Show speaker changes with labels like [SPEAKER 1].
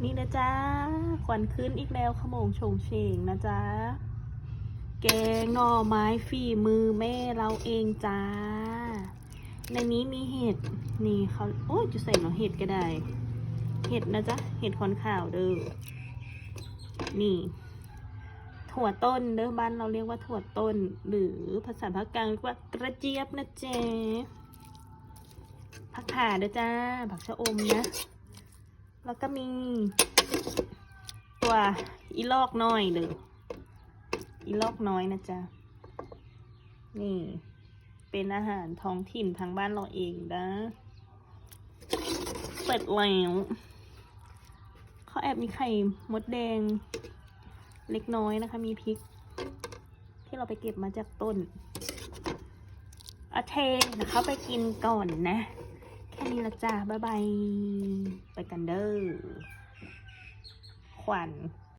[SPEAKER 1] นี่นะจ๊ะควันขึ้นอีกแล้วขโมงโฉงเฉงนะจ๊ะแกงหน่อไม้ฝีมือแม่เราเองจ้าในนี้มีเห็ดนี่เขาโอ้ยจะใส่หน่อเห็ดก็ได้เห็ดนะจ๊ะเห็ดขอนขาวเด้อนี่ถั่วต้นเด้อบ้านเราเรียกว่าถั่วต้นหรือภาษาภาคกลางเรียกว่ากระเจี๊ยบนะเจ๊ผักข่าเด้อจ้าผักชะอมนะแล้วก็มีตัวอีลอกน้อยเด้ออีลอกน้อยนะจ๊ะนี่เป็นอาหารท้องถิ่นทางบ้านเราเองนะเปิดแล้วเขาแอบมีไข่มดแดงเล็กน้อยนะคะมีพริกที่เราไปเก็บมาจากต้นโอเคเดี๋ยวเขาไปกินก่อนนะแค่นี้ละจ้าบ๊ายบายไปกันเด้อขวัญ